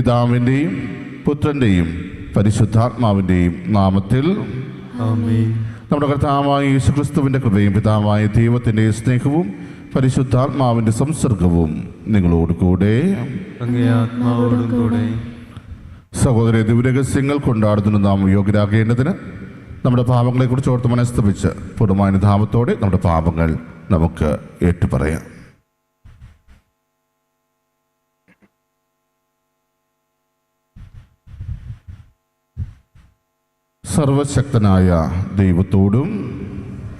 പിതാവിൻ്റെയും പുത്രൻ്റെയും പരിശുദ്ധാത്മാവിൻ്റെയും നാമത്തിൽ ആമേൻ. നമ്മുടെ കർത്താവായ യേശുക്രിസ്തുവിൻ്റെ കൃപയും പിതാവായ ദൈവത്തിൻ്റെ സ്നേഹവും പരിശുദ്ധാത്മാവിൻ്റെ സംസർഗവും നിങ്ങളോട് കൂടെ. അങ്ങേ ആത്മാവോടും കൂടെ. സഹോദര ദിവ്യരഹസ്യങ്ങൾ കൊണ്ടാടുന്നതിന് നാം യോഗ്യരാകേണ്ടതിന് നമ്മുടെ പാപങ്ങളെക്കുറിച്ച് ഓർത്ത് മനസ്തപിച്ച് പൂർണ്ണമാനുധാപത്തോടെ നമ്മുടെ പാപങ്ങൾ നമുക്ക് ഏറ്റുപറയാം. സർവശക്തനായ ദൈവത്തോടും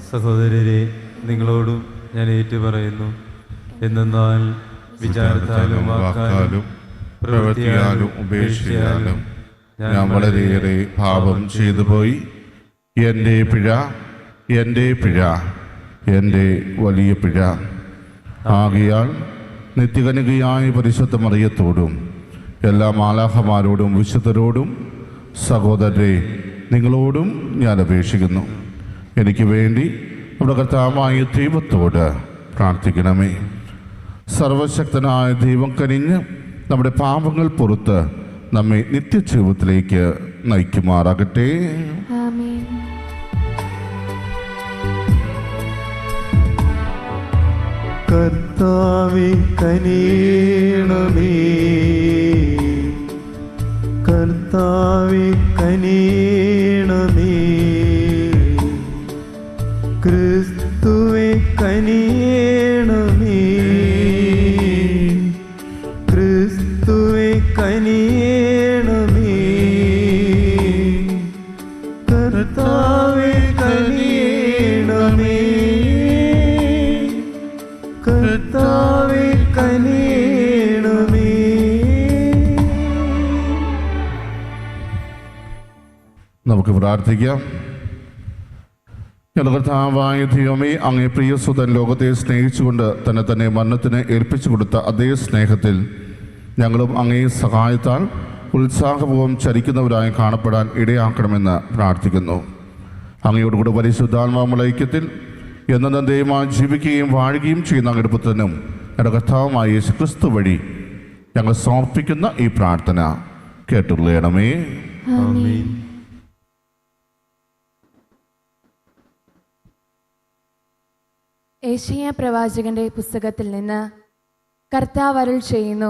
സഹോദരരെ, നിങ്ങളോടും ഞാൻ ഏറ്റുപറയുന്നു. എന്തെന്നാൽ വിചാരത്താലും വാക്കാലും പ്രവൃത്തിയാലും ഉപേക്ഷയാലും ഞാൻ വളരെയേറെ പാപം ചെയ്തു പോയി. എൻ്റെ പിഴ, എൻ്റെ പിഴ, എൻ്റെ വലിയ പിഴ. ആകയാൽ നിത്യകന്യകയായ പരിശുദ്ധ മറിയത്തോടും എല്ലാ മാലാഖമാരോടും വിശുദ്ധരോടും സഹോദരരെ നിങ്ങളോടും ഞാൻ അപേക്ഷിക്കുന്നു, എനിക്ക് വേണ്ടി നമ്മുടെ കർത്താവായ ദൈവത്തോട് പ്രാർത്ഥിക്കണമേ. സർവശക്തനായ ദൈവം കനിഞ്ഞ് നമ്മുടെ പാപങ്ങൾ പുറത്ത് നമ്മെ നിത്യജീവിതത്തിലേക്ക് നയിക്കുമാറാകട്ടെ. ആമേൻ. കർത്താവേ കനിയണമേ, കർത്താവേ കനിയണമേ, ക്രിസ്തുവേ കനിയണമേ, ക്രിസ്തുവേ കനിയണമേ, കർത്താവേ കനിയണമേ, കർത്താവേ കനിയണമേ. നമുക്ക് പ്രാർത്ഥിക്കാം. ഞങ്ങളുടെ കർത്താവായ ദൈവമേ, അങ്ങേ പ്രിയസുതൻ ലോകത്തെ സ്നേഹിച്ചുകൊണ്ട് തന്നെ മരണത്തിന് ഏൽപ്പിച്ചു കൊടുത്ത അതേ സ്നേഹത്തിൽ ഞങ്ങളും അങ്ങേ സഹായത്താൽ ഉത്സാഹപൂർവ്വം ചരിക്കുന്നവരായി കാണപ്പെടാൻ ഇടയാക്കണമെന്ന് പ്രാർത്ഥിക്കുന്നു. അങ്ങയോടുകൂടെ പരിശുദ്ധാത്മാവുള്ള ഐക്യത്തിൽ എന്നും ദൈവമായി ജീവിക്കുകയും വാഴുകയും ചെയ്യുന്ന അങ്ങയുടെ പുത്രനും ഞങ്ങളുടെ കർത്താവുമായ യേശുക്രിസ്തു വഴി ഞങ്ങൾ സമർപ്പിക്കുന്ന ഈ പ്രാർത്ഥന കേട്ടുകൊള്ളണമേ. ആമേൻ. യെശയ്യാ പ്രവാചകന്റെ പുസ്തകത്തിൽ നിന്ന് കർത്താവ് അരുൾ ചെയ്യുന്നു: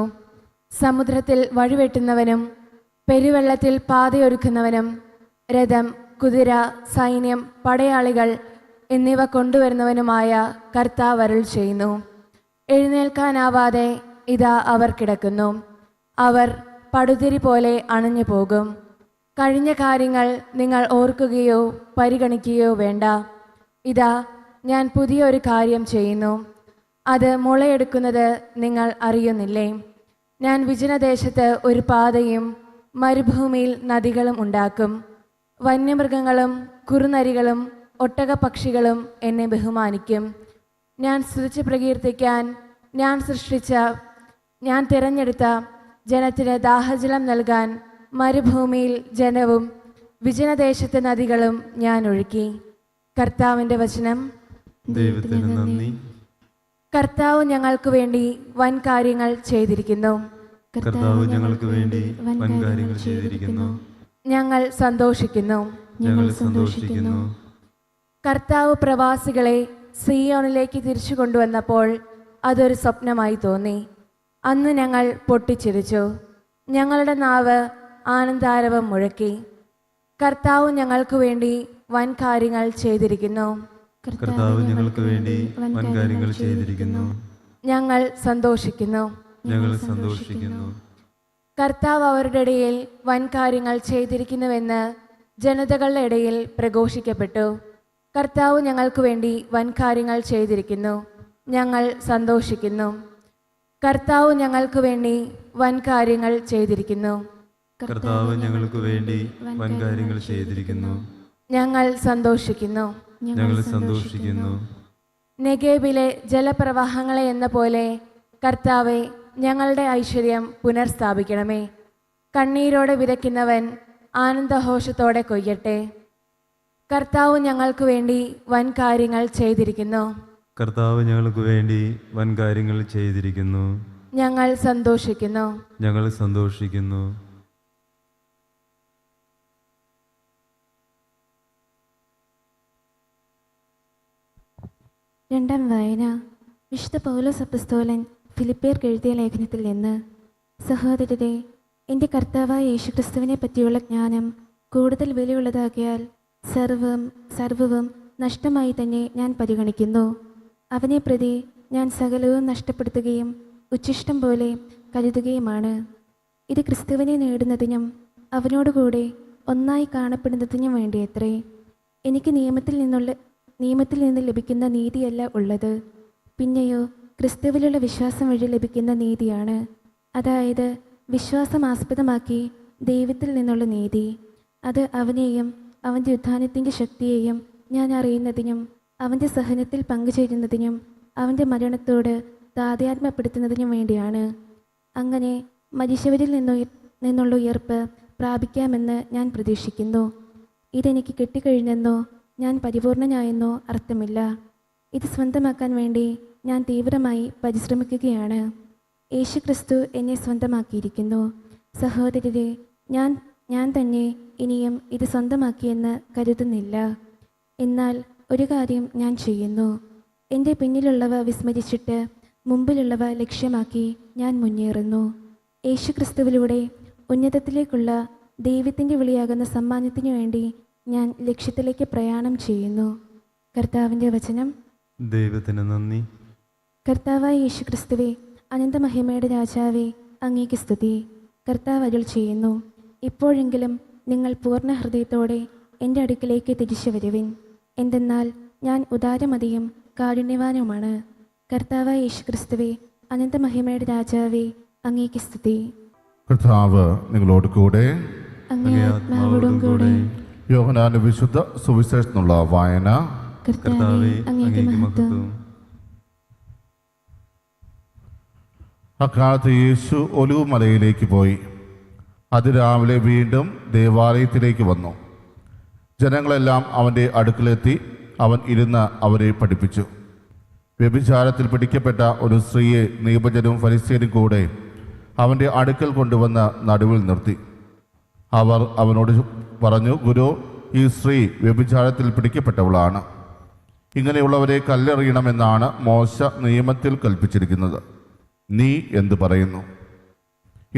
സമുദ്രത്തിൽ വഴിവെട്ടുന്നവനും പെരുവെള്ളത്തിൽ പാതയൊരുക്കുന്നവനും രഥം, കുതിര, സൈന്യം, പടയാളികൾ എന്നിവ കൊണ്ടുവരുന്നവനുമായ കർത്താവ് അരുൾ ചെയ്യുന്നു. എഴുന്നേൽക്കാനാവാതെ ഇതാ അവർ കിടക്കുന്നു. അവർ പടുതിരി പോലെ അണഞ്ഞു പോകും. കഴിഞ്ഞ കാര്യങ്ങൾ നിങ്ങൾ ഓർക്കുകയോ പരിഗണിക്കുകയോ വേണ്ട. ഇതാ ഞാൻ പുതിയൊരു കാര്യം ചെയ്യുന്നു, അത് മുളയെടുക്കുന്നത് നിങ്ങൾ അറിയുന്നില്ലേ? ഞാൻ വിജനദേശത്ത് ഒരു പാതയും മരുഭൂമിയിൽ നദികളും ഉണ്ടാക്കും. വന്യമൃഗങ്ങളും കുറുനരികളും ഒട്ടകപക്ഷികളും എന്നെ ബഹുമാനിക്കും. ഞാൻ സ്തുതിച്ച് പ്രകീർത്തിക്കാൻ ഞാൻ തിരഞ്ഞെടുത്ത ജനത്തിന് ദാഹജലം നൽകാൻ മരുഭൂമിയിൽ ജനവും വിജനദേശത്ത് നദികളും ഞാൻ ഒഴുക്കി. കർത്താവിൻ്റെ വചനം. ദൈവത്തിന് നന്ദി. കർത്താവ് ഞങ്ങൾക്ക് വേണ്ടി വൻ കാര്യങ്ങൾ ചെയ്തിരിക്കുന്നു. കർത്താവ് ഞങ്ങൾക്ക് വേണ്ടി വൻ കാര്യങ്ങൾ ചെയ്തിരിക്കുന്നു. ഞങ്ങൾ സന്തോഷിക്കുന്നു. ഞങ്ങൾ സന്തോഷിക്കുന്നു. കർത്താവ് പ്രവാസികളെ സിയോണിലേക്ക് തിരിച്ചു കൊണ്ടുവന്നപ്പോൾ അതൊരു സ്വപ്നമായി തോന്നി. അന്ന് ഞങ്ങൾ പൊട്ടിച്ചിരിച്ചു. ഞങ്ങളുടെ നാവ് ആനന്ദാരവം മുഴക്കി. കർത്താവ് ഞങ്ങൾക്ക് വേണ്ടി വൻ കാര്യങ്ങൾ ചെയ്തിരിക്കുന്നു. കർത്താവ് ഞങ്ങൾക്ക് വേണ്ടി വൻ കാര്യങ്ങൾ ചെയ്തിരിക്കുന്നു. ഞങ്ങൾ സന്തോഷിക്കുന്നു. ഞങ്ങൾ സന്തോഷിക്കുന്നു. കർത്താവ് അവരുടെ ഇടയിൽ വൻ കാര്യങ്ങൾ ചെയ്തിരിക്കുന്നുവെന്ന് ജനതകളുടെ ഇടയിൽ പ്രഘോഷിക്കപ്പെട്ടു. കർത്താവ് ഞങ്ങൾക്ക് വേണ്ടി വൻ കാര്യങ്ങൾ ചെയ്തിരിക്കുന്നു. ഞങ്ങൾ സന്തോഷിക്കുന്നു. കർത്താവ് ഞങ്ങൾക്ക് വേണ്ടി വൻ കാര്യങ്ങൾ ചെയ്തിരിക്കുന്നു. കർത്താവ് ഞങ്ങൾക്ക് വേണ്ടി വൻ കാര്യങ്ങൾ ചെയ്തിരിക്കുന്നു. ഞങ്ങൾ സന്തോഷിക്കുന്നു. ഞങ്ങൾ സന്തോഷിക്കുന്നു. നെഗേബിലെ ജലപ്രവാഹങ്ങളെ എന്ന പോലെ കർത്താവെ ഞങ്ങളുടെ ഐശ്വര്യം പുനർസ്ഥാപിക്കണമേ. കണ്ണീരോടെ വിതയ്ക്കുന്നവൻ ആനന്ദഘോഷത്തോടെ കൊയ്യട്ടെ. കർത്താവ് ഞങ്ങൾക്ക് വേണ്ടി വൻ കാര്യങ്ങൾ ചെയ്തിരിക്കുന്നു. കർത്താവ് ഞങ്ങൾക്ക് വേണ്ടി വൻ കാര്യങ്ങൾ ചെയ്തിരിക്കുന്നു. ഞങ്ങൾ സന്തോഷിക്കുന്നു. ഞങ്ങൾ സന്തോഷിക്കുന്നു. രണ്ടാം വായന. വിശുദ്ധ പൗലോസ് അപ്പസ്തോലൻ ഫിലിപ്പിയർക്ക് എഴുതിയ ലേഖനത്തിൽ നിന്ന്. സഹോദരരെ, എൻ്റെ കർത്താവായ യേശുക്രിസ്തുവിനെ പറ്റിയുള്ള ജ്ഞാനം കൂടുതൽ വിലയുള്ളതാകിയാൽ സർവവും നഷ്ടമായി തന്നെ ഞാൻ പരിഗണിക്കുന്നു. അവനെ പ്രതി ഞാൻ സകലവും നഷ്ടപ്പെടുത്തുകയും ഉച്ഛിഷ്ടം പോലെ കരുതുകയുമാണ്. ഇത് ക്രിസ്തുവിനെ നേടുന്നതിനും അവനോടുകൂടെ ഒന്നായി കാണപ്പെടുന്നതിനും വേണ്ടിയത്രേ. എനിക്ക് നിയമത്തിൽ നിന്ന് ലഭിക്കുന്ന നീതിയല്ല ഉള്ളത്, പിന്നെയോ ക്രിസ്തുവിലുള്ള വിശ്വാസം വഴി ലഭിക്കുന്ന നീതിയാണ്. അതായത് വിശ്വാസം ആസ്പദമാക്കി ദൈവത്തിൽ നിന്നുള്ള നീതി. അത് അവനെയും അവൻ്റെ ഉത്ഥാനത്തിൻ്റെ ശക്തിയെയും ഞാൻ അറിയുന്നതിനും അവൻ്റെ സഹനത്തിൽ പങ്കുചേരുന്നതിനും അവൻ്റെ മരണത്തോട് താതാത്മ്യപ്പെടുത്തുന്നതിനും വേണ്ടിയാണ്. അങ്ങനെ മരിച്ചവരിൽ നിന്നുള്ള ഉയർപ്പ് പ്രാപിക്കാമെന്ന് ഞാൻ പ്രതീക്ഷിക്കുന്നു. ഇതെനിക്ക് കിട്ടിക്കഴിഞ്ഞെന്നോ ഞാൻ പരിപൂർണനായെന്നോ അർത്ഥമില്ല. ഇത് സ്വന്തമാക്കാൻ വേണ്ടി ഞാൻ തീവ്രമായി പരിശ്രമിക്കുകയാണ്. യേശുക്രിസ്തു എന്നെ സ്വന്തമാക്കിയിരിക്കുന്നു. സഹോദരരെ, ഞാൻ തന്നെ ഇനിയും ഇത് സ്വന്തമാക്കിയെന്ന് കരുതുന്നില്ല. എന്നാൽ ഒരു കാര്യം ഞാൻ ചെയ്യുന്നു. എൻ്റെ പിന്നിലുള്ളവ വിസ്മരിച്ചിട്ട് മുമ്പിലുള്ളവ ലക്ഷ്യമാക്കി ഞാൻ മുന്നേറുന്നു. യേശുക്രിസ്തുവിലൂടെ ഉന്നതത്തിലേക്കുള്ള ദൈവത്തിൻ്റെ വിളിയാകുന്ന സമ്മാനത്തിനു വേണ്ടി ഞാൻ ലക്ഷ്യത്തിലേക്ക് പ്രയാണം ചെയ്യുന്നു. കർത്താവിൻ്റെ വചനം. ദൈവത്തിന് നന്ദി. കർത്താവായ യേശുക്രിസ്തുവേ, അനന്തമഹിമയുടെ രാജാവേ, അങ്ങേക്ക് സ്തുതി. കർത്താവ് അരുൾ ചെയ്യുന്നു, ഇപ്പോഴെങ്കിലും നിങ്ങൾ പൂർണ്ണ ഹൃദയത്തോടെ എൻ്റെ അടുക്കിലേക്ക് തിരിച്ചു വരുവിൻ. എന്തെന്നാൽ ഞാൻ ഉദാരമതിയും കാരുണ്യവാനുമാണ്. കർത്താവായ യേശുക്രിസ്തുവേ, അനന്തമഹിമയുടെ രാജാവേ, അങ്ങേക്ക് സ്തുതി. കർത്താവ് നിങ്ങളോട് കൂടെ. അങ്ങേ ആത്മാവോടും കൂടെ. യോഹന്നാന്റെ വിശുദ്ധ സുവിശേഷത്തിനുള്ള വായന. കർത്താവേ, അങ്ങേക്ക് മഹത്വം. അക്കാലത്ത് യേശു ഒലിവ് മലയിലേക്ക് പോയി. അതിരാവിലെ വീണ്ടും ദേവാലയത്തിലേക്ക് വന്നു. ജനങ്ങളെല്ലാം അവൻ്റെ അടുക്കലെത്തി. അവൻ ഇരുന്ന് അവരെ പഠിപ്പിച്ചു. വ്യഭിചാരത്തിൽ പിടിക്കപ്പെട്ട ഒരു സ്ത്രീയെ നിയമജ്ഞരും ഫരിസേയരും കൂടെ അവൻ്റെ അടുക്കൽ കൊണ്ടുവന്ന് നടുവിൽ നിർത്തി. അവർ അവനോട് പറഞ്ഞു, ഗുരു, ഈ സ്ത്രീ വ്യഭിചാരത്തിൽ പിടിക്കപ്പെട്ടവളാണ്. ഇങ്ങനെയുള്ളവരെ കല്ലെറിയണമെന്നാണ് മോശ നിയമത്തിൽ കൽപ്പിച്ചിരിക്കുന്നത്. നീ എന്തു പറയുന്നു?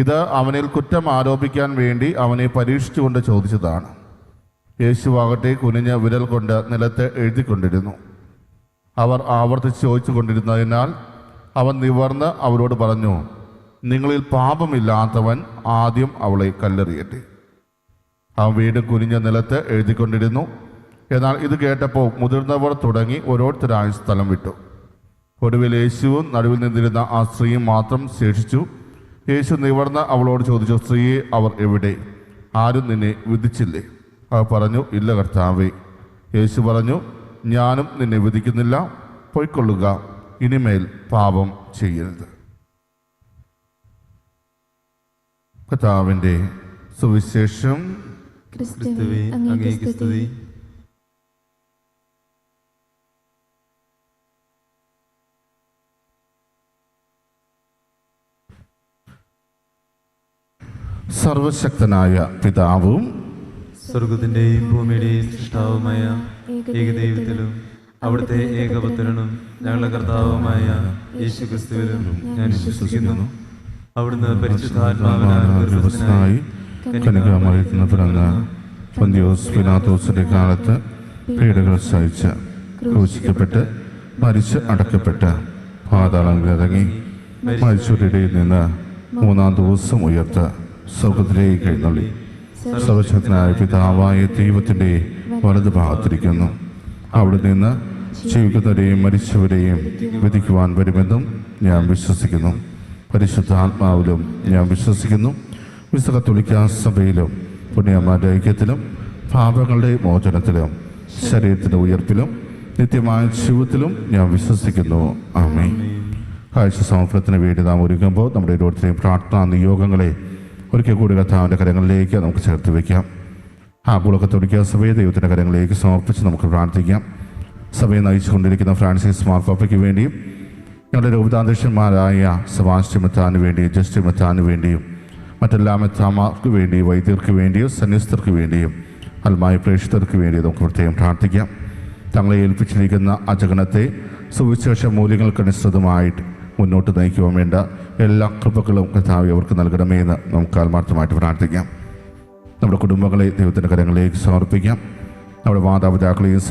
ഇത് അവനിൽ കുറ്റം ആരോപിക്കാൻ വേണ്ടി അവനെ പരീക്ഷിച്ചുകൊണ്ട് ചോദിച്ചതാണ്. യേശുവാകട്ടെ കുനിഞ്ഞ് വിരൽ കൊണ്ട് നിലത്ത് എഴുതിക്കൊണ്ടിരുന്നു. അവർ ആവർത്തിച്ച് ചോദിച്ചു കൊണ്ടിരുന്നതിനാൽ അവൻ നിവർന്ന് അവരോട് പറഞ്ഞു, നിങ്ങളിൽ പാപമില്ലാത്തവൻ ആദ്യം അവളെ കല്ലെറിയട്ടെ. അവൻ വീണ്ടും കുനിഞ്ഞ നിലത്ത് എഴുതിക്കൊണ്ടിരുന്നു. എന്നാൽ ഇത് കേട്ടപ്പോൾ മുതിർന്നവർ തുടങ്ങി ഓരോരുത്തരായി സ്ഥലം വിട്ടു. ഒടുവിൽ യേശുവും നടുവിൽ നിന്നിരുന്ന ആ സ്ത്രീയും മാത്രം ശേഷിച്ചു. യേശു നിവർന്ന് അവളോട് ചോദിച്ചു, സ്ത്രീയെ, അവർ എവിടെ? ആരും നിന്നെ വിധിച്ചില്ലേ? അവൾ പറഞ്ഞു, ഇല്ല കർത്താവേ. യേശു പറഞ്ഞു, ഞാനും നിന്നെ വിധിക്കുന്നില്ല. പൊയ്ക്കൊള്ളുക, ഇനിമേൽ പാപം ചെയ്യരുത്. കർത്താവിൻ്റെ സുവിശേഷം. ക്രിസ്തുവേ, അങ്ങേക്ക് സ്തുതി. സർവശക്തനായ പിതാവും സ്വർഗത്തിന്റെയും ഭൂമിയുടെയും സൃഷ്ടാവുമായ ഏകദൈവത്തിലും അവിടുത്തെ ഏകപുത്രനും ഞങ്ങളുടെ കർത്താവുമായ യേശുക്രിസ്തുവിലും ഞാൻ വിശ്വസിക്കുന്നു. അവിടുന്ന് പരിശുദ്ധാത്മാവിനാൽ ഗർഭസ്ഥനായി കന്യകാമറിയത്തിൽ പിറന്ന പൊന്തിയോസ് പിലാത്തോസിന്റെ കാലത്ത് പീഡകൾ സഹിച്ച് ക്രൂശിക്കപ്പെട്ട് മരിച്ച് അടക്കപ്പെട്ട് പാതാളങ്ങളിൽ ഇറങ്ങി മരിച്ചവരുടെ ഇടയിൽ നിന്ന് മൂന്നാം ദിവസം ഉയർത്ത് സ്വർഗത്തിലേക്ക് എഴുന്നള്ളി സർവശക്തനായ പിതാവായ ദൈവത്തിൻ്റെ വലതു ഭാഗത്തിരിക്കുന്നു. അവിടെ നിന്ന് ജീവിക്കുന്നവരെയും മരിച്ചവരെയും വിധിക്കുവാൻ വരുമെന്നും ഞാൻ വിശ്വസിക്കുന്നു. പരിശുദ്ധാത്മാവിലും ഞാൻ വിശ്വസിക്കുന്നു. വിശുദ്ധ കത്തോലിക്കാ സഭയിലും പുണ്യന്മാരുടെ ഐക്യത്തിലും പാപങ്ങളുടെ മോചനത്തിലും ശരീരത്തിൻ്റെ ഉയർപ്പിലും നിത്യമായ ജീവിതത്തിലും ഞാൻ വിശ്വസിക്കുന്നു. ആമേൻ. കാഴ്ച സമർപ്പണത്തിന് വേണ്ടി നാം ഒരുങ്ങുമ്പോൾ നമ്മുടെ ഓരോരുത്തരെയും പ്രാർത്ഥനാ നിയോഗങ്ങളെ ഒരിക്കൽ കൂടി കർത്താവിൻ്റെ കരങ്ങളിലേക്ക് നമുക്ക് ചേർത്ത് വയ്ക്കാം. ആഗോള കത്തോലിക്കാ സഭയെ ദൈവത്തിൻ്റെ കരങ്ങളിലേക്ക് സമർപ്പിച്ച് നമുക്ക് പ്രാർത്ഥിക്കാം. സഭയെ നയിച്ചുകൊണ്ടിരിക്കുന്ന ഫ്രാൻസിസ് മാർപ്പാപ്പയ്ക്ക് വേണ്ടിയും ഞങ്ങളുടെ രൂപതാധ്യക്ഷന്മാരായ സെബാസ്റ്റ്യൻ മെത്രാന് വേണ്ടിയും ജസ്റ്റിൻ മെത്രാന് വേണ്ടിയും മറ്റെല്ലാ മെത്രാന്മാർക്ക് വേണ്ടിയും വൈദ്യർക്ക് വേണ്ടിയും സന്യസ്തർക്ക് വേണ്ടിയും അൽമായ പ്രേക്ഷിതർക്ക് വേണ്ടിയും നമുക്ക് പ്രത്യേകം പ്രാർത്ഥിക്കാം. തങ്ങളെ ഏൽപ്പിച്ചിരിക്കുന്ന അജഗണത്തെ സുവിശേഷ മൂല്യങ്ങൾക്കനുസൃതമായിട്ട് മുന്നോട്ട് നയിക്കുവാൻ വേണ്ട എല്ലാ കൃപകളും കർത്താവേ അവർക്ക് നൽകണമേ എന്ന് നമുക്ക് ആത്മാർത്ഥമായിട്ട് പ്രാർത്ഥിക്കാം. നമ്മുടെ കുടുംബങ്ങളെ ദൈവത്തിൻ്റെ കരങ്ങളിലേക്ക് സമർപ്പിക്കാം. നമ്മുടെ മാതാപിതാക്കളെയും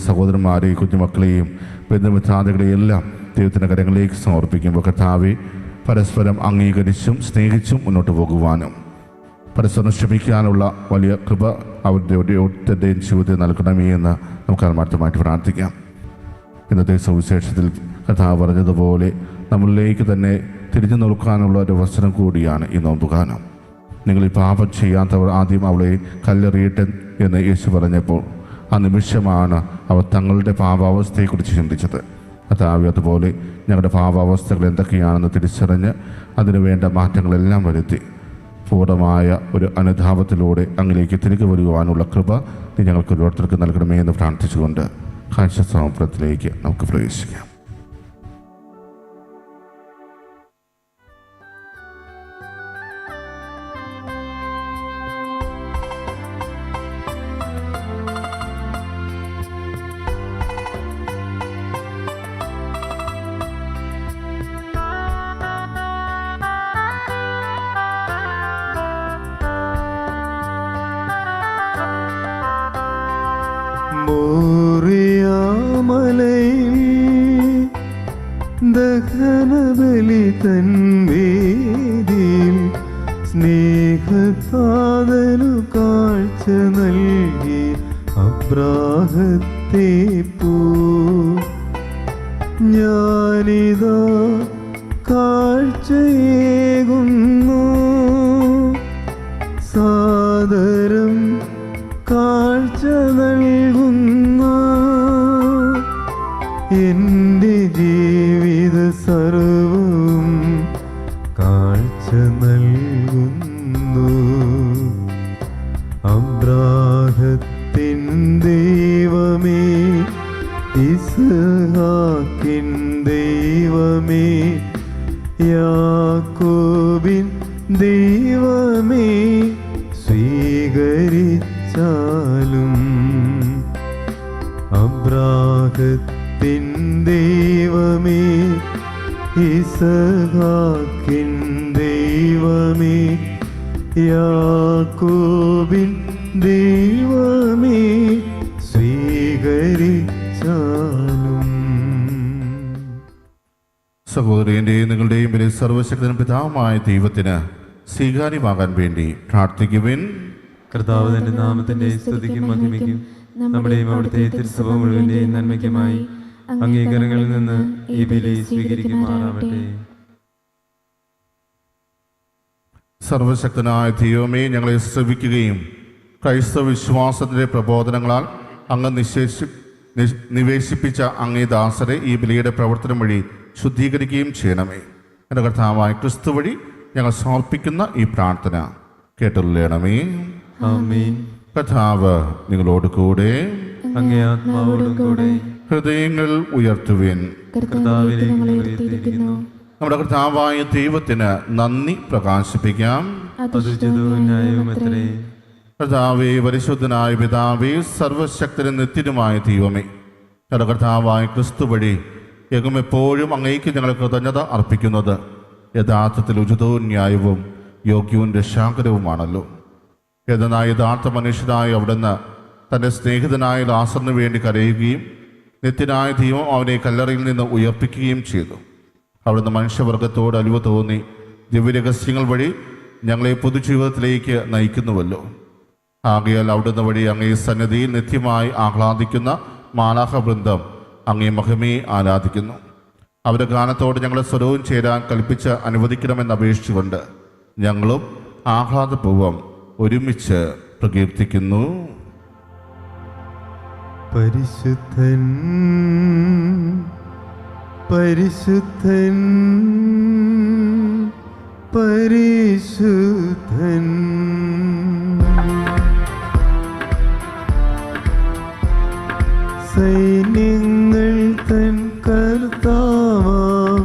സഹോദരന്മാരെയും കുഞ്ഞുമക്കളെയും ബന്ധുമിത്രാദികളെയും എല്ലാം ദൈവത്തിൻ്റെ കരങ്ങളിലേക്ക് സമർപ്പിക്കുമ്പോൾ കർത്താവെ പരസ്പരം അംഗീകരിച്ചും സ്നേഹിച്ചും മുന്നോട്ട് പോകുവാനും പരസ്പരം ക്ഷമിക്കാനുള്ള വലിയ കൃപ അവരുടെ ഓരോരുത്തരുടെയും ജീവിതത്തിൽ നൽകണമേ എന്ന് നമുക്ക് ആത്മാർത്ഥമായിട്ട് പ്രാർത്ഥിക്കാം. ഇന്നത്തെ സുവിശേഷത്തിൽ കർത്താവ് പറഞ്ഞതുപോലെ നമ്മളിലേക്ക് തന്നെ തിരിഞ്ഞു നോക്കാനുള്ള ഒരു അവസരം കൂടിയാണ് ഈ നോമ്പുകാലം. നിങ്ങൾ ഈ പാപം ചെയ്യാത്തവർ ആദ്യം അവളെ കല്ലെറിയട്ടെ എന്ന് യേശു പറഞ്ഞപ്പോൾ ആ നിമിഷമാണ് അവർ തങ്ങളുടെ പാപാവസ്ഥയെക്കുറിച്ച് ചിന്തിച്ചത്. കർത്താവ് അതുപോലെ ഞങ്ങളുടെ പാപാവസ്ഥകൾ എന്തൊക്കെയാണെന്ന് തിരിച്ചറിഞ്ഞ് അതിനു വേണ്ട മാറ്റങ്ങളെല്ലാം വരുത്തി പൂർണ്ണമായ ഒരു അനുതാപത്തിലൂടെ അങ്ങിലേക്ക് തിരികെ വരുവാനുള്ള കൃപ നീ ഞങ്ങൾക്ക് ഓരോരുത്തർക്ക് നൽകണമേ എന്ന് പ്രാർത്ഥിച്ചുകൊണ്ട് കാഴ്ച സമർപ്പണത്തിലേക്ക് നമുക്ക് പ്രവേശിക്കാം. മോറിയാമലയിൽ ദഹനബലി തൻ വേദിയിൽ സ്നേഹസാധനു കാഴ്ച നൽകി അബ്രാഹത്തെ പോ ഞാനിതാ കാഴ്ചയേകുന്നു സാദരം കാഴ്ച നൽകുന്നു എൻ്റെ ജീവിത സർവവും കാഴ്ച നൽകുന്നു. അബ്രാഹത്തിൻ ദൈവമേ ഇസ്ഹാക്കിൻ ദൈവമേ യാക്കോബിൻ ദൈവമേ സ്വീകരിച്ചാലും അബ്രാഹത്തിൻ ദൈവമേ ഇസ്ഹാക്കിൻ ദൈവമേ യാക്കോബിൻ ദൈവമേ സ്വീകരിച്ചാലും. സഹോദരൻ്റെയും നിങ്ങളുടെയും പേരിൽ സർവശക്തനും പിതാവുമായ ദൈവത്തിന് സ്വീകാര്യമാകാൻ വേണ്ടി പ്രാർത്ഥിക്കുവിൻ. കർത്താവ് തന്റെ നാമത്തിന്റെ സ്തുതിക്കും മഹിമയ്ക്കും നമ്മുടെയും അവിടുത്തെ തിരുസഭ മുഴുവന്റെയും നന്മയ്ക്കുമായി അംഗീകാരങ്ങളിൽ നിന്ന് ഈ ബലി സ്വീകരിക്കുമാറാവട്ടെ. സർവശക്തനായ ദൈവമേ, ഞങ്ങളെ ശ്രവിക്കുകയും ക്രൈസ്തവ വിശ്വാസത്തിൻ്റെ പ്രബോധനങ്ങളാൽ അങ്ങ് നിവേശിപ്പിച്ച അങ്ങേ ദാസരെ ഈ ബലിയുടെ പ്രവർത്തനം വഴി ശുദ്ധീകരിക്കുകയും ചെയ്യണമേ. എൻ്റെ കർത്താവായ ക്രിസ്തു വഴി ഞങ്ങൾ സമർപ്പിക്കുന്ന ഈ പ്രാർത്ഥന കേട്ടുള്ളണമേ. ആമേൻ. കർത്താവ് നിങ്ങളോട് കൂടെ, അങ്ങേ ആത്മാവോടും കൂടെ. ഹൃദയങ്ങൾ ഉയർത്തുവിൻ. കർത്താവിനെ ഞങ്ങൾ ഉയർത്തിയിരിക്കുന്നു. നമ്മുടെ കർത്താവായ ദൈവത്തിന് നന്ദി പ്രകാശിപ്പിക്കാം. അത് ഉചിതവും ന്യായവുമത്രേ. കർത്താവേ, പരിശുദ്ധനായ പിതാവേ, സർവശക്തനും നിത്യനുമായ ദൈവമേ, ഞങ്ങളുടെ കർത്താവായ ക്രിസ്തു വഴി എപ്പോഴും അങ്ങേക്ക് ഞങ്ങൾ കൃതജ്ഞത അർപ്പിക്കുന്നത് യഥാർത്ഥത്തിൽ ഉചിതവും ന്യായവും യോഗ്യവും രക്ഷാകരവുമാണല്ലോ. എന്നാൽ യഥാർത്ഥ മനുഷ്യനായ അവിടുന്ന് തൻ്റെ സ്നേഹിതനായ ലാസറിന് വേണ്ടി കരയുകയും നിത്യനായ ദൈവം അവനെ കല്ലറയിൽ നിന്ന് ഉയർപ്പിക്കുകയും ചെയ്തു. അവിടുന്ന് മനുഷ്യവർഗത്തോട് അലിവ് തോന്നി ദിവ്യരഹസ്യങ്ങൾ വഴി ഞങ്ങളെ പൊതുജീവിതത്തിലേക്ക് നയിക്കുന്നുവല്ലോ. ആകയാൽ അവിടുന്ന് വഴി അങ്ങേ സന്നിധിയിൽ നിത്യമായി ആഹ്ലാദിക്കുന്ന മാലാഖ വൃന്ദം അങ്ങേ മഹിമയെ ആരാധിക്കുന്നു. അവരുടെ ഗാനത്തോട് ഞങ്ങളെ സ്വരവും ചേരാൻ കൽപ്പിച്ച് അനുവദിക്കണമെന്ന് അപേക്ഷിച്ചുകൊണ്ട് ഞങ്ങളും ആഹ്ലാദപൂർവം ഒരുമിച്ച് പ്രകീർത്തിക്കുന്നു. പരിശുദ്ധൻ പരിശുദ്ധൻ പരിശുദ്ധൻ സൈന്യങ്ങൾ തൻ കർത്താവാം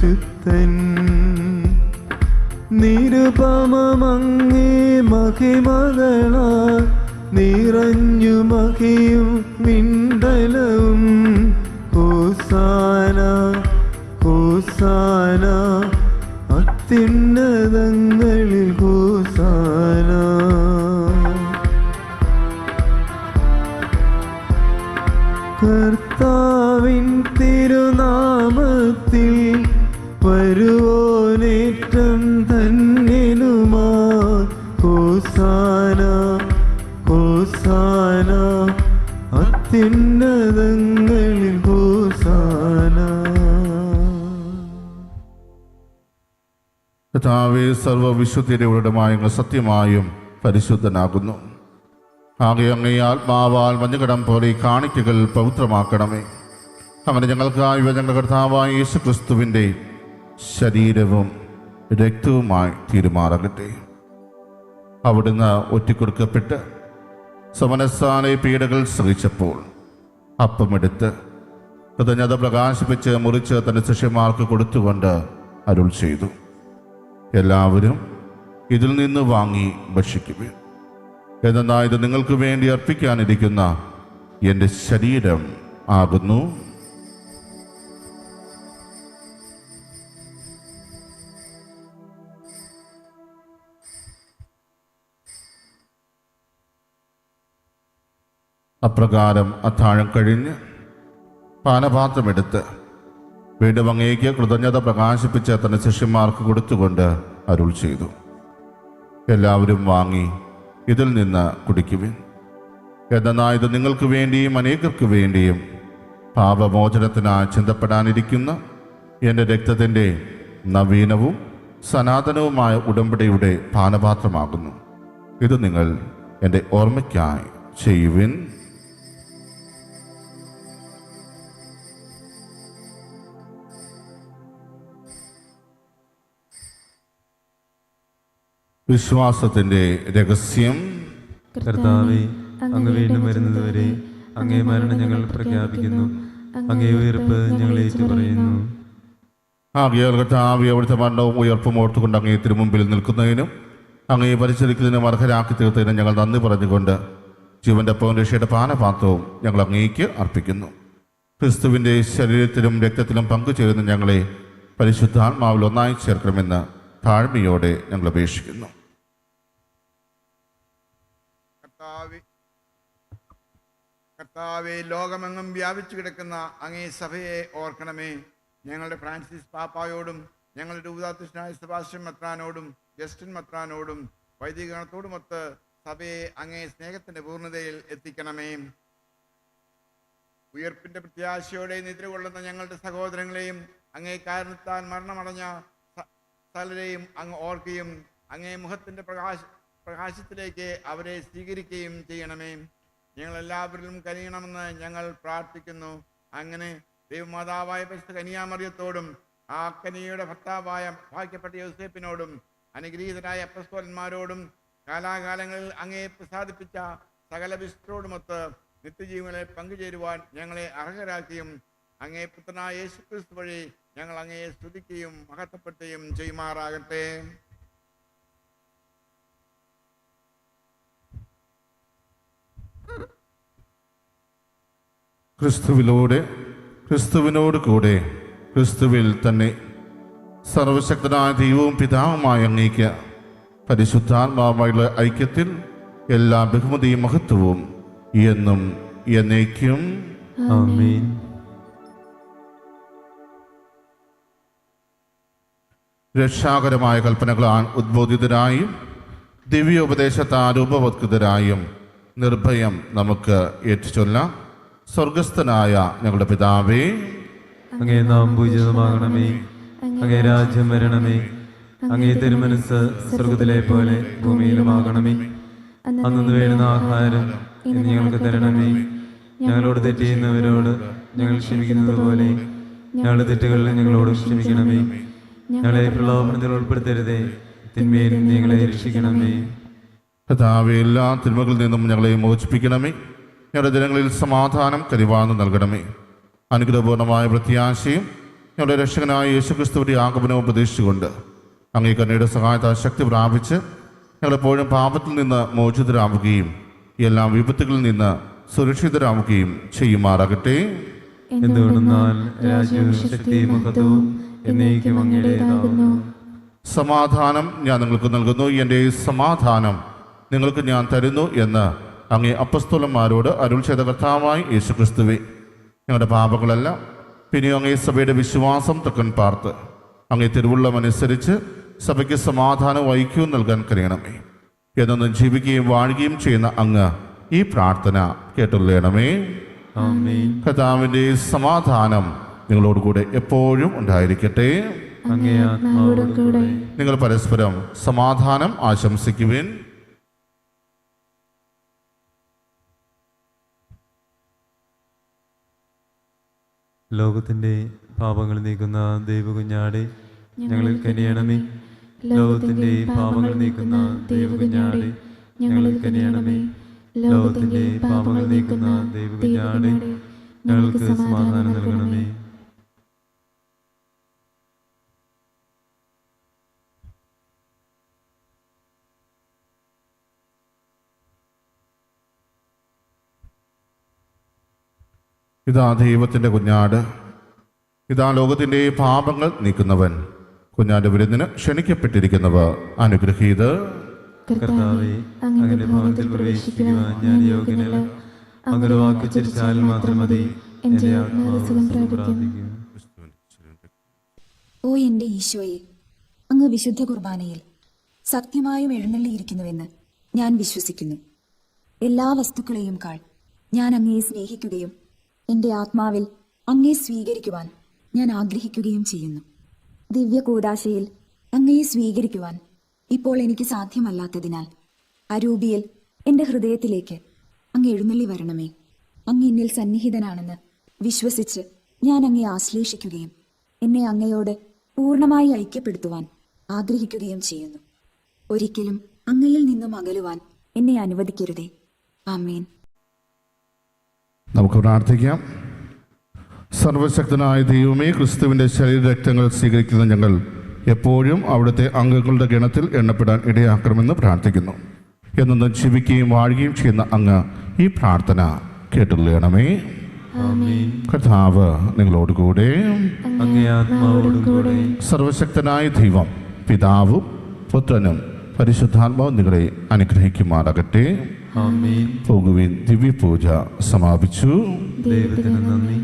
പരിശുദ്ധൻ നിരുപമങ്ങേ മഹിമകളാൽ നിറഞ്ഞു മഹിയും മിണ്ടലവും ഹോസാന ഹോസാന അത്യുന്നതങ്ങളിൽ ഹോസാന. കർത്താവിൻ തിരുനാമത്തിൽ വരുവോനേറ്റം ധന്യനുമാ ഹോസാന ഹോസാന അത്യുന്നതങ്ങളിൽ ഹോസാന. കർത്താവേ, സർവ്വവിശുദ്ധിയുടെ ഉടമായ സത്യമായും പരിശുദ്ധനാകുന്നു. ആകെ അങ്ങേ ആത്മാവാൽ മഞ്ഞുകടം പോലെ ഈ കാണിക്കകൾ പവിത്രമാക്കണമേ. അങ്ങനെ ഞങ്ങൾക്കായി ഞങ്ങളുടെ കർത്താവായ യേശു ക്രിസ്തുവിൻ്റെ ശരീരവും രക്തവുമായി തീരുമാറാകട്ടെ. അവിടുന്ന് ഒറ്റിക്കൊടുക്കപ്പെട്ട് സമനസ്ഥാനെ പീഡകൾ സഹിച്ചപ്പോൾ അപ്പമെടുത്ത് കൃതജ്ഞത പ്രകാശിപ്പിച്ച് മുറിച്ച് തൻ്റെ ശിഷ്യന്മാർക്ക് കൊടുത്തുകൊണ്ട് അരുൾ ചെയ്തു, എല്ലാവരും ഇതിൽ നിന്ന് വാങ്ങി ഭക്ഷിക്കുവിൻ. എന്നാൽ ഇത് നിങ്ങൾക്ക് വേണ്ടി അർപ്പിക്കാനിരിക്കുന്ന എൻ്റെ ശരീരം ആകുന്നു. അപ്രകാരം അത്താഴം കഴിഞ്ഞ് പാനപാത്രമെടുത്ത് വീണ്ടും അങ്ങേക്ക് കൃതജ്ഞത പ്രകാശിപ്പിച്ച് തന്റെ ശിഷ്യന്മാർക്ക് കൊടുത്തുകൊണ്ട് അരുൾ ചെയ്തു, എല്ലാവരും വാങ്ങി ഇതിൽ നിന്ന് കുടിക്കുവിൻ. എന്നാൽ ഇത് നിങ്ങൾക്ക് വേണ്ടിയും അനേകർക്ക് വേണ്ടിയും പാപമോചനത്തിനായി ചിന്തപ്പെടാനിരിക്കുന്ന എൻ്റെ രക്തത്തിൻ്റെ നവീനവും സനാതനവുമായ ഉടമ്പടിയുടെ പാനപാത്രമാകുന്നു. ഇത് നിങ്ങൾ എൻ്റെ ഓർമ്മയ്ക്കായി ചെയ്യുവിൻ. വിശ്വാസത്തിൻ്റെ രഹസ്യം. കർത്താവേ, അങ്ങ് വീണ്ടും വരുന്നതുവരെ അങ്ങേ മരണം ഞങ്ങൾ പ്രഖ്യാപിക്കുന്നു, അങ്ങേ ഉയർപ്പ് ഞങ്ങൾ ഏറ്റുപറയുന്നു. ആകയാൽ കർത്താവേ, അവിടുത്തെ മരണവും ഉയർപ്പും ഓർത്തുകൊണ്ട് അങ്ങേ തിരുമുമ്പിൽ നിൽക്കുന്നതിനും അങ്ങേ പരിചരിക്കുന്നതിനും അർഹരാക്കി തീർത്തതിനും ഞങ്ങൾ നന്ദി പറഞ്ഞുകൊണ്ട് ജീവന്റെ അപ്പവും രക്ഷയുടെ പാനപാത്രവും ഞങ്ങൾ അങ്ങേക്ക് അർപ്പിക്കുന്നു. ക്രിസ്തുവിൻ്റെ ശരീരത്തിലും രക്തത്തിലും പങ്കുചേരുന്ന ഞങ്ങളെ പരിശുദ്ധാത്മാവിൽ ഒന്നായി ചേർക്കണമെന്ന് താഴ്മയോടെ ഞങ്ങൾ അപേക്ഷിക്കുന്നു. കർത്താവേ, ലോകമെങ്ങും വ്യാപിച്ചു കിടക്കുന്ന അങ്ങേ സഭയെ ഓർക്കണമേ. ഞങ്ങളുടെ ഫ്രാൻസിസ് പാപ്പായോടും ഞങ്ങളുടെ രൂപതാധ്യക്ഷനായ സെബാസ്റ്റ്യൻ മെത്രാനോടും ജസ്റ്റിൻ മെത്രാനോടും വൈദികഗണത്തോടുമൊത്ത് സഭയെ അങ്ങേ സ്നേഹത്തിന്റെ പൂർണ്ണതയിൽ എത്തിക്കണമേ. ഉയർപ്പിന്റെ പ്രത്യാശയോടെ നിദ്ര കൊള്ളുന്ന ഞങ്ങളുടെ സഹോദരങ്ങളെയും അങ്ങേ കാരണത്താൽ മരണമടഞ്ഞ സകലരെയും അങ്ങ് ഓർക്കുകയും അങ്ങേ മുഖത്തിന്റെ പ്രകാശത്തിലേക്ക് അവരെ സ്വീകരിക്കുകയും ചെയ്യണമേ. ഞങ്ങളെല്ലാവരിലും കനിയണമെന്ന് ഞങ്ങൾ പ്രാർത്ഥിക്കുന്നു. അങ്ങനെ ദൈവമാതാവായ പരിശുദ്ധ കന്യാമറിയത്തോടും ആ കനിയയുടെ ഭർത്താവായ ഭാഗ്യപ്പെട്ട യോസേപ്പിനോടും അനുഗ്രഹീതരായ അപ്പസ്തോലന്മാരോടും കാലാകാലങ്ങളിൽ അങ്ങയെ പ്രസാദിപ്പിച്ച സകല വിശുദ്ധരോടുമൊത്ത് നിത്യജീവനെ പങ്കുചേരുവാൻ ഞങ്ങളെ അർഹരാക്കിയും അങ്ങേ പുത്രനായ യേശുക്രിസ്തു വഴി ഞങ്ങൾ അങ്ങയെ സ്തുതിക്കുകയും മഹത്വപ്പെടുത്തുകയും ചെയ്യുമാറാകട്ടെ. ക്രിസ്തുവിലൂടെ, ക്രിസ്തുവിനോട് കൂടെ, ക്രിസ്തുവിൽ തന്നെ സർവശക്തനായ ദൈവവും പിതാവുമായ അങ്ങേക്ക് പരിശുദ്ധാത്മാവുമായുള്ള ഐക്യത്തിൽ എല്ലാ ബഹുമതിയും മഹത്വവും എന്നും എന്നേക്കും ആമേൻ. രക്ഷാകരമായ കൽപ്പനകളാൽ ഉദ്ബോധിതരായും ദിവ്യോപദേശത്താൽ രൂപവത്കൃതരായും നിർഭയം നമുക്ക് ഏറ്റുചൊല്ലാം. സ്വർഗസ്ഥനായ ഞങ്ങളുടെ പിതാവേ, അങ്ങേ നാമം പൂജിതമാകണമേ, അങ്ങേ രാജ്യം വരണമേ, അങ്ങേ തിരുമനസ്സ് സ്വർഗത്തിലെ പോലെ ഭൂമിയിലുമാകണമേ. അന്നു വേണ്ടുന്ന ആഹാരം ഇന്ന് ഞങ്ങൾക്ക് തരണമേ. ഞങ്ങളോട് തെറ്റ് ചെയ്യുന്നവരോട് ഞങ്ങൾ ക്ഷമിക്കുന്നത് പോലെ ഞങ്ങളുടെ തെറ്റുകളിൽ ഞങ്ങളോട് ക്ഷമിക്കണമേ. ഞങ്ങളെ പ്രലോഭനത്തിൽ ഉൾപ്പെടുത്തരുതേ, തിന്മയിൽ ഞങ്ങളെ രക്ഷിക്കണമേ. കർത്താവേ, എല്ലാ തിന്മകളിൽ നിന്നും ഞങ്ങളെ മോചിപ്പിക്കണമേ. ഞങ്ങളുടെ ജനങ്ങളിൽ സമാധാനം കനിവാർന്ന് നൽകണമേ. അനുഗ്രഹപൂർണമായ പ്രത്യാശയും ഞങ്ങളുടെ രക്ഷകനായ യേശുക്രിസ്തുവിൻ്റെ ആഗമനവും പ്രതീക്ഷിച്ചുകൊണ്ട് അങ്ങേ കരുണയുടെ സഹായത്താൽ ശക്തി പ്രാപിച്ച് ഞങ്ങളെപ്പോഴും പാപത്തിൽ നിന്ന് മോചിതരാവുകയും എല്ലാ വിപത്തുകളിൽ നിന്ന് സുരക്ഷിതരാവുകയും ചെയ്യുമാറാകട്ടെ. എന്തുകൊണ്ടെന്നാൽ രാജ്യവും ശക്തിയും മഹത്വവും എന്നേക്കും അങ്ങയുടേതാകുന്നു. സമാധാനം ഞാൻ നിങ്ങൾക്ക് നൽകുന്നു, എൻ്റെ സമാധാനം നിങ്ങൾക്ക് ഞാൻ തരുന്നു എന്ന് അങ്ങേ അപ്പസ്തോലന്മാരോട് അരുൾ ചെയ്ത കർത്താവായി യേശുക്രിസ്തുവേ, ഞങ്ങളുടെ പാപങ്ങളെല്ലാം പിന്നെയും അങ്ങേ സഭയുടെ വിശ്വാസം തക്കൻ പാർത്ത് അങ്ങേ തിരുവുള്ളമനുസരിച്ച് സഭയ്ക്ക് സമാധാനവും ഐക്യവും നൽകാൻ കഴിയണമേ. എന്നൊന്നും ജീവിക്കുകയും വാഴുകയും ചെയ്യുന്ന അങ്ങ് ഈ പ്രാർത്ഥന കേട്ടുള്ളണമേ. ആമേൻ. കർത്താവിൻ്റെ സമാധാനം നിങ്ങളോടുകൂടെ എപ്പോഴും ഉണ്ടായിരിക്കട്ടെ. അങ്ങേ ആത്മാവോടും കൂടെ. നിങ്ങൾ പരസ്പരം സമാധാനം ആശംസിക്കുവിൻ. ലോകത്തിന്റെ പാപങ്ങൾ നീക്കുന്ന ദൈവകുഞ്ഞാടെ ഞങ്ങളിൽ കനിയണമേ. ലോകത്തിന്റെ പാപങ്ങൾ നീക്കുന്ന ദൈവകുഞ്ഞാടെ ഞങ്ങളിൽ കനിയണമേ. ലോകത്തിന്റെ പാപങ്ങൾ നീക്കുന്ന ദൈവകുഞ്ഞാടെ ഞങ്ങൾക്ക് സമാധാനം നൽകണമേ. ഇതാ ദൈവത്തിൻ്റെ കുഞ്ഞാട്, ഇതാ ലോകത്തിൻ്റെ പാപങ്ങൾ നീക്കുന്നവൻ. കുഞ്ഞാന്റെ വിരുന്നിന് ക്ഷണിക്കപ്പെട്ടിരിക്കുന്നവർ അനുഗ്രഹീത്. കർത്താവേ, അങ്ങയുടെ ഭവനത്തിൽ പ്രവേശിക്കുവാൻ ഞാൻ യോഗ്യനല്ല. അങ്ങയുടെ വാക്ക് ഉച്ചരിച്ചാൽ മാത്രം മതി, എൻ്റെ ആത്മാവ് സുഖം പ്രാപിക്കും. ഓ എൻ്റെ ഈശോയെ, അങ്ങ് വിശുദ്ധ കുർബാനയിൽ സത്യമായും എഴുന്നള്ളിയിരിക്കുന്നുവെന്ന് ഞാൻ വിശ്വസിക്കുന്നു. എല്ലാ വസ്തുക്കളെയും കാൾ ഞാൻ അങ്ങയെ സ്നേഹിക്കുകയും എൻ്റെ ആത്മാവിൽ അങ്ങയെ സ്വീകരിക്കുവാൻ ഞാൻ ആഗ്രഹിക്കുകയും ചെയ്യുന്നു. ദിവ്യ കൂദാശയിൽ അങ്ങയെ സ്വീകരിക്കുവാൻ ഇപ്പോൾ എനിക്ക് സാധ്യമല്ലാത്തതിനാൽ അരൂപിയിൽ എൻ്റെ ഹൃദയത്തിലേക്ക് അങ്ങ് എഴുന്നള്ളി വരണമേ. അങ്ങ് എന്നിൽ സന്നിഹിതനാണെന്ന് വിശ്വസിച്ച് ഞാൻ അങ്ങയെ ആശ്ലേഷിക്കുകയും എന്നെ അങ്ങയോട് പൂർണ്ണമായി ഐക്യപ്പെടുത്തുവാൻ ആഗ്രഹിക്കുകയും ചെയ്യുന്നു. ഒരിക്കലും അങ്ങയിൽ നിന്നും അകലുവാൻ എന്നെ അനുവദിക്കരുതേ. ആമേൻ. നമുക്ക് പ്രാർത്ഥിക്കാം. സർവശക്തനായ ദൈവമേ, ക്രിസ്തുവിൻ്റെ ശരീരരക്തങ്ങൾ സ്വീകരിക്കുന്ന ഞങ്ങൾ എപ്പോഴും അവിടുത്തെ അംഗങ്ങളുടെ ഗണത്തിൽ എണ്ണപ്പെടാൻ ഇടയാക്കണമെന്ന് പ്രാർത്ഥിക്കുന്നു. എന്നും ജീവിക്കുകയും വാഴുകയും ചെയ്യുന്ന അങ്ങ് ഈ പ്രാർത്ഥന കേട്ടുള്ളണമേ. കർത്താവ് നിങ്ങളോടുകൂടെ. അങ്ങേ ആത്മാവോടും കൂടെ. സർവശക്തനായ ദൈവം പിതാവും പുത്രനും പരിശുദ്ധാത്മാവും നിങ്ങളെ അനുഗ്രഹിക്കുമാറാകട്ടെ. ആമേൻ. പോകുവിൻ. ദിവ്യപൂജ സമാപിച്ചു. ദൈവത്തിന് നന്ദി.